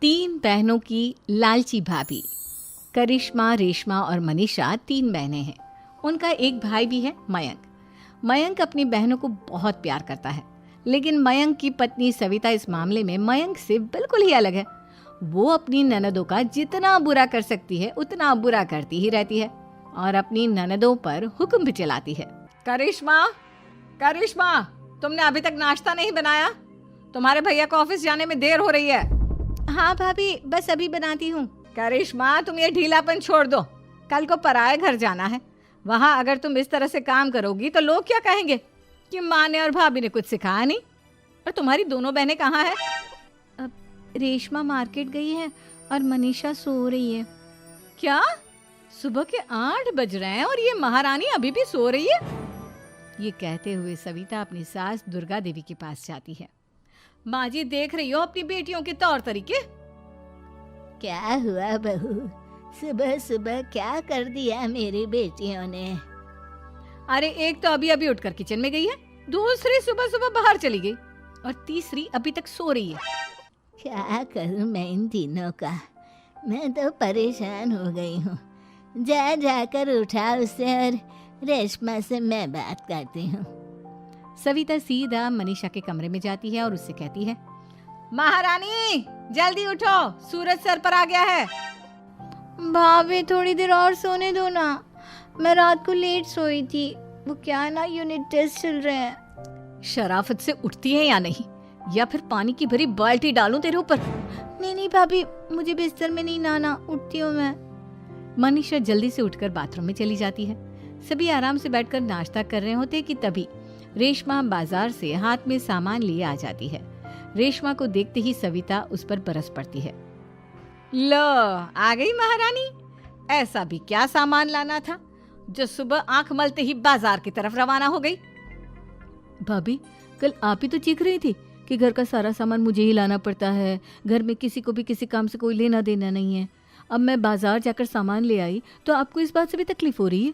तीन बहनों की लालची भाभी। करिश्मा, रेशमा और मनीषा तीन बहनें हैं। उनका एक भाई भी है, मयंक। मयंक अपनी बहनों को बहुत प्यार करता है, लेकिन मयंक की पत्नी सविता इस मामले में मयंक से बिल्कुल ही अलग है। वो अपनी ननदों का जितना बुरा कर सकती है उतना बुरा करती ही रहती है और अपनी ननदों पर हुक्म भी चलाती है। करिश्मा, करिश्मा, तुमने अभी तक नाश्ता नहीं बनाया? तुम्हारे भैया को ऑफिस जाने में देर हो रही है। हाँ भाभी, बस अभी बनाती हूँ। करिश्मा, तुम ये ढीलापन छोड़ दो। कल को पराए घर जाना है। वहाँ अगर तुम इस तरह से काम करोगी तो लोग क्या कहेंगे कि माँ ने और भाभी ने कुछ सिखाया नहीं। और तुम्हारी दोनों बहनें कहाँ हैं? अब रेशमा मार्केट गई है और मनीषा सो रही है। क्या? सुबह के 8 बज रहे हैं और ये महारानी अभी भी सो रही है? ये कहते हुए सविता अपनी सास दुर्गा देवी के पास जाती है। माँ जी, देख रही हो अपनी बेटियों के तौर तरीके? क्या हुआ बहू, सुबह सुबह क्या कर दिया मेरी बेटियों ने? अरे एक तो अभी अभी उठकर किचन में गई है, दूसरी सुबह सुबह बाहर चली गई और तीसरी अभी तक सो रही है। क्या करूं मैं इन तीनों का, मैं तो परेशान हो गई हूँ। जा जाकर उठा उसे और रेशमा से मैं बात करती हूँ। सविता सीधा मनीषा के कमरे में जाती है और उससे कहती है, महारानी जल्दी उठो, सूरज सर पर आ गया है। भाभी थोड़ी देर और सोने दो ना, मैं रात को लेट सोई थी। वो क्या ना, यूनिट टेस्ट चल रहे हैं। शराफत से उठती है या नहीं, या फिर पानी की भरी बाल्टी डालूं तेरे ऊपर? नहीं नहीं भाभी, मुझे बिस्तर में नहीं नहाना, उठती हूँ मैं। मनीषा जल्दी से उठकर बाथरूम में चली जाती है। सभी आराम से बैठकर नाश्ता कर रहे होते कि तभी रेशमा बाजार से हाथ में सामान लिए आ जाती है। रेशमा को देखते ही सविता उस पर बरस पड़ती है। लो, आ गई महारानी। ऐसा भी क्या सामान लाना था जो सुबह आंख मलते ही बाजार की तरफ रवाना हो गई? भाभी, कल आप ही तो चीख रही थी कि घर का सारा सामान मुझे ही लाना पड़ता है, घर में किसी को भी किसी काम से कोई लेना देना नहीं है। अब मैं बाजार जाकर सामान ले आई तो आपको इस बात से भी तकलीफ हो रही है?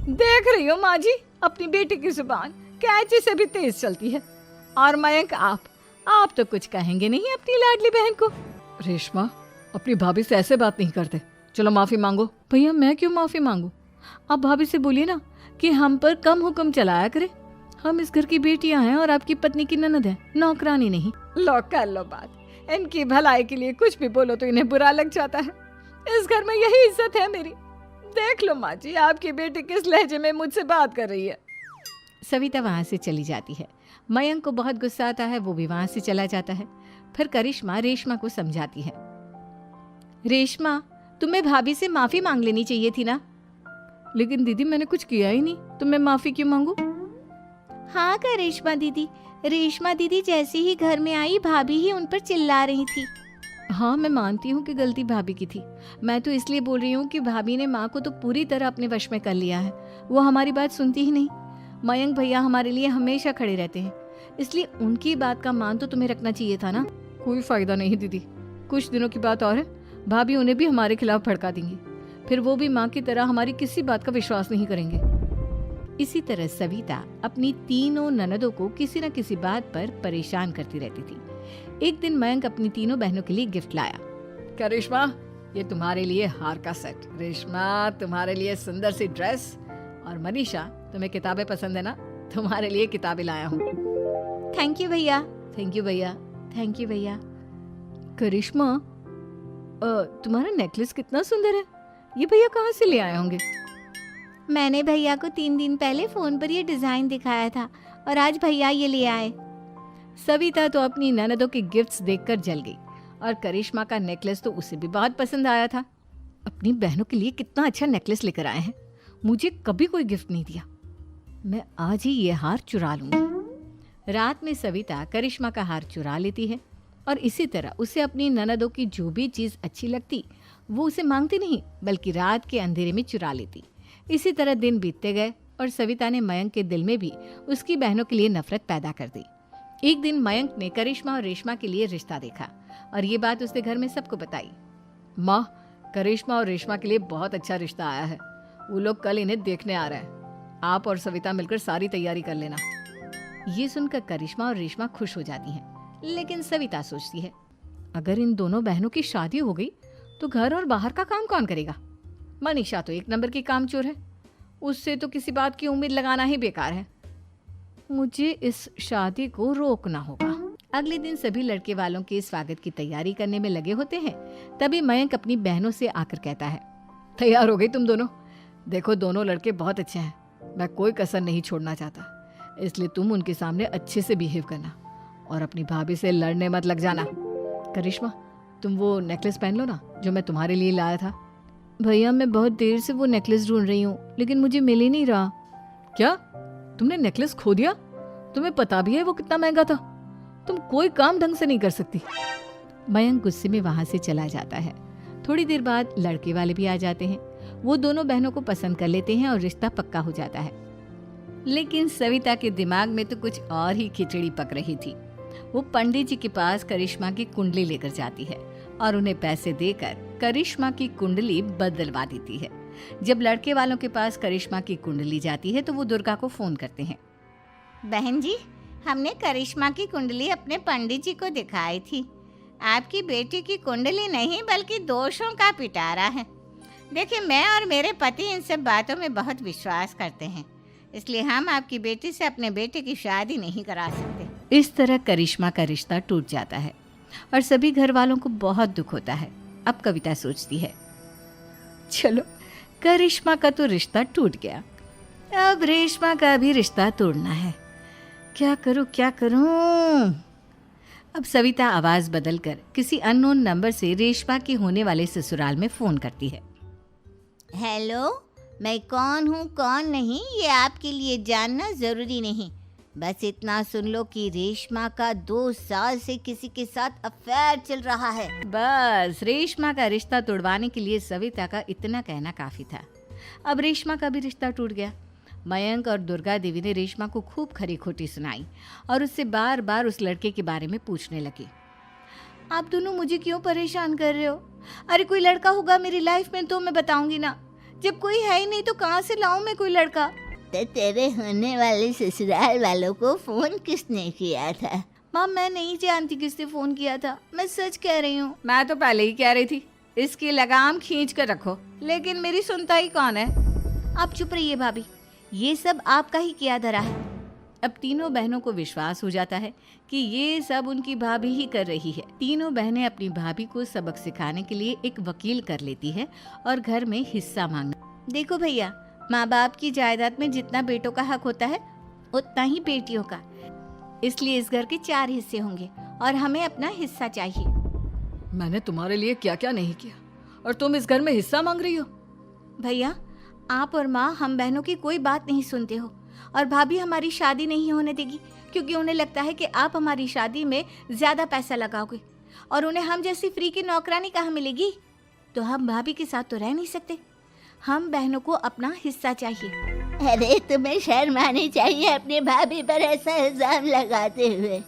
देख रही हो माँ जी, अपनी बेटी की जुबान कैंची से भी तेज चलती है। और मयंक, आप तो कुछ कहेंगे नहीं अपनी लाडली बहन को। रेशमा, अपनी भाभी से ऐसे बात नहीं करते। चलो माफी मांगो। भैया, मैं क्यों माफी मांगू? आप भाभी से बोलिए ना कि हम पर कम हुक्म चलाया करे। हम इस घर की बेटियां हैं और आपकी पत्नी की ननद है, नौकरानी नहीं। लो कर लो बात। इनकी भलाई के लिए कुछ भी बोलो तो इन्हें बुरा लग जाता है। इस घर में यही इज्जत है मेरी। देख लो माँ जी, आपकी बेटी किस लहजे में मुझसे बात कर रही है। सविता वहां से चली जाती है। मयंक को बहुत गुस्सा आता है, वो भी वहां से चला जाता है। फिर करिश्मा रेशमा को समझाती है। रेशमा, तुम्हें भाभी से माफी मांग लेनी चाहिए थी ना। लेकिन दीदी, मैंने कुछ किया ही नहीं, तो मैं माफी क्यों मांगू? हाँ करिश्मा दीदी, रेशमा दीदी जैसे ही घर में आई भाभी ही उन पर चिल्ला रही थी। हाँ, मैं मानती हूँ कि गलती भाभी की थी। मैं तो इसलिए बोल रही हूँ कि भाभी ने माँ को तो पूरी तरह अपने वश में कर लिया है। वो हमारी बात सुनती ही नहीं। मयंक भैया हमारे लिए हमेशा खड़े रहते हैं, इसलिए उनकी बात का मान तो तुम्हें रखना चाहिए था ना। कोई फायदा नहीं दीदी, कुछ दिनों की बात और है, भाभी उन्हें भी हमारे खिलाफ भड़का देंगी। फिर वो भी माँ की तरह हमारी किसी बात का विश्वास नहीं करेंगे। इसी तरह सविता अपनी तीनों ननदों को किसी न किसी बात पर परेशान करती रहती थी। एक दिन मयंक अपनी तीनों बहनों के लिए गिफ्ट लाया। करिश्मा, ये तुम्हारे लिए हार का सेट। रेशमा, तुम्हारे लिए सुंदर सी ड्रेस। और मनीषा, तुम्हें किताबें पसंद है ना, तुम्हारे लिए किताबें लाया हूँ। थैंक यू भैया। थैंक यू भैया। थैंक यू भैया। करिश्मा, तुम्हारा नेकलेस कितना सुंदर है। ये भैया कहाँ से ले आए होंगे? मैंने भैया को 3 दिन पहले फोन पर ये डिजाइन दिखाया था और आज भैया ये ले आए। सविता तो अपनी ननदों के गिफ्ट्स देखकर जल गई और करिश्मा का नेकलेस तो उसे भी बहुत पसंद आया था। अपनी बहनों के लिए कितना अच्छा नेकलेस लेकर आए हैं, मुझे कभी कोई गिफ्ट नहीं दिया। मैं आज ही ये हार चुरा लूंगी। रात में सविता करिश्मा का हार चुरा लेती है और इसी तरह उसे अपनी ननदों की जो भी चीज़ अच्छी लगती वो उसे मांगती नहीं, बल्कि रात के अंधेरे में चुरा लेती। इसी तरह दिन बीतते गए और सविता ने मयंक के दिल में भी उसकी बहनों के लिए नफरत पैदा कर दी। एक दिन मयंक ने करिश्मा और रेशमा के लिए रिश्ता देखा और ये बात उसने घर में सबको बताई। माँ, करिश्मा और रेशमा के लिए बहुत अच्छा रिश्ता आया है। वो लोग कल इन्हें देखने आ रहे हैं। आप और सविता मिलकर सारी तैयारी कर लेना। ये सुनकर करिश्मा और रेशमा खुश हो जाती हैं, लेकिन सविता सोचती है, अगर इन दोनों बहनों की शादी हो गई तो घर और बाहर का काम कौन करेगा? मनीषा तो एक नंबर की कामचोर है, उससे तो किसी बात की उम्मीद लगाना ही बेकार है। मुझे इस शादी को रोकना होगा। अगले दिन सभी लड़के वालों के स्वागत की तैयारी करने में लगे होते हैं। तभी मयंक अपनी बहनों से आकर कहता है, तैयार हो गई तुम दोनों? देखो दोनों लड़के बहुत अच्छे हैं, मैं कोई कसर नहीं छोड़ना चाहता, इसलिए तुम उनके सामने अच्छे से बिहेव करना और अपनी भाभी से लड़ने मत लग जाना। करिश्मा, तुम वो नेकलेस पहन लो ना जो मैं तुम्हारे लिए लाया था। भैया मैं बहुत देर से वो नेकलेस ढूंढ रही हूँ, लेकिन मुझे मिल ही नहीं रहा। क्या तुमने नेकलेस खो दिया? तुम्हें पता भी है वो कितना महंगा था? तुम कोई काम ढंग से नहीं कर सकती। मयंक गुस्से में वहां से चला जाता है। थोड़ी देर बाद लड़के वाले भी आ जाते हैं। वो दोनों बहनों को पसंद कर लेते हैं और रिश्ता पक्का हो जाता है। लेकिन सविता के दिमाग में तो कुछ और ही खिचड़ी पक रही थी। वो पंडित जी के पास करिश्मा की कुंडली लेकर जाती है और उन्हें पैसे देकर करिश्मा की कुंडली बदलवा देती है। जब लड़के वालों के पास करिश्मा की कुंडली जाती है तो वो दुर्गा को फोन करते हैं। बहन जी, हमने करिश्मा की कुंडली अपने पंडित जी को दिखाई थी। आपकी बेटी की कुंडली नहीं बल्कि दोषों का पिटारा है। देखिए, मैं और मेरे पति इन सब बातों में बहुत विश्वास करते हैं, इसलिए हम आपकी बेटी से अपने बेटे की शादी नहीं करा सकते। इस तरह करिश्मा का रिश्ता टूट जाता है और सभी घर वालों को बहुत दुख होता है। अब कविता सोचती है, चलो करिश्मा का तो रिश्ता टूट गया, अब रेशमा का भी रिश्ता तोड़ना है। क्या करूं? अब सविता आवाज बदलकर किसी अननोन नंबर से रेशमा के होने वाले ससुराल में फोन करती है। हेलो, मैं कौन हूँ कौन नहीं ये आपके लिए जानना ज़रूरी नहीं। बस इतना सुन लो कि रेशमा का 2 साल से किसी के साथ अफेयर चल रहा है। बस रेशमा का रिश्ता तोड़वाने के लिए सविता का इतना कहना काफी था। अब रेशमा का भी रिश्ता टूट गया। मयंक और दुर्गा देवी ने रेशमा को खूब खरी खोटी सुनाई और उससे बार बार उस लड़के के बारे में पूछने लगी। आप दोनों मुझे क्यों परेशान कर रहे हो? अरे कोई लड़का होगा मेरी लाइफ में तो मैं बताऊंगी ना, जब कोई है ही नहीं तो कहाँ से लाऊं मैं कोई लड़का? तो तेरे होने वाले ससुराल वालों को फोन किसने किया था? माँ मैं नहीं जानती किसने फोन किया था, मैं सच कह रही हूँ। मैं तो पहले ही कह रही थी इसकी लगाम खींच कर रखो, लेकिन मेरी सुनता ही कौन है। आप चुप रहिए भाभी, ये सब आपका ही किया धरा है। अब तीनों बहनों को विश्वास हो जाता है कि ये सब उनकी भाभी ही कर रही है। तीनों बहनें अपनी भाभी को सबक सिखाने के लिए एक वकील कर लेती है और घर में हिस्सा मांगना। देखो भैया, माँ बाप की जायदाद में जितना बेटों का हक होता है उतना ही बेटियों का, इसलिए इस घर के 4 हिस्से होंगे और हमें अपना हिस्सा चाहिए। मैंने तुम्हारे लिए क्या क्या नहीं किया और तुम इस घर में हिस्सा मांग रही हो? भैया, आप और माँ हम बहनों की कोई बात नहीं सुनते हो और भाभी हमारी शादी नहीं होने देगी क्योंकि उन्हें लगता है कि आप हमारी शादी में ज्यादा पैसा लगाओगे और उन्हें हम जैसी फ्री की नौकरानी कहाँ मिलेगी। तो हम भाभी के साथ तो रह नहीं सकते, हम बहनों को अपना हिस्सा चाहिए। अरे तुम्हें शर्म आनी चाहिए अपने भाभी पर ऐसा इल्जाम लगाते हुए।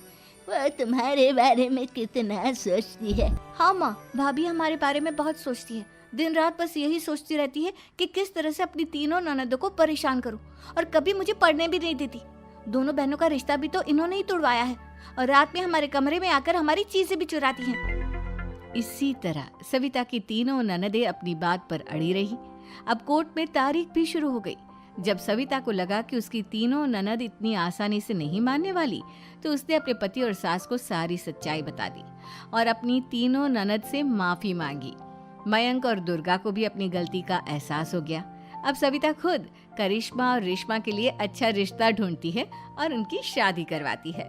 वो तुम्हारे बारे में कितना सोचती है। हाँ माँ, भाभी हमारे बारे में बहुत सोचती है, दिन रात बस यही सोचती रहती है कि किस तरह से अपनी तीनों ननदों को परेशान करूं और कभी मुझे पढ़ने भी नहीं देती। दोनों बहनों का रिश्ता भी तो इन्होंने ही तोड़वाया है और रात में हमारे कमरे में आकर हमारी चीजें भी चुराती हैं। इसी तरह सविता की तीनों ननदें अपनी बात पर अड़ी रही। अब कोर्ट में तारीख भी शुरू हो गई। जब सविता को लगा कि उसकी तीनों ननद इतनी आसानी से नहीं मानने वाली, तो उसने अपने पति और सास को सारी सच्चाई बता दी और अपनी तीनों ननद से माफी मांगी। मयंक और दुर्गा को भी अपनी गलती का एहसास हो गया। अब सविता खुद करिश्मा और रेशमा के लिए अच्छा रिश्ता ढूंढती है और उनकी शादी करवाती है।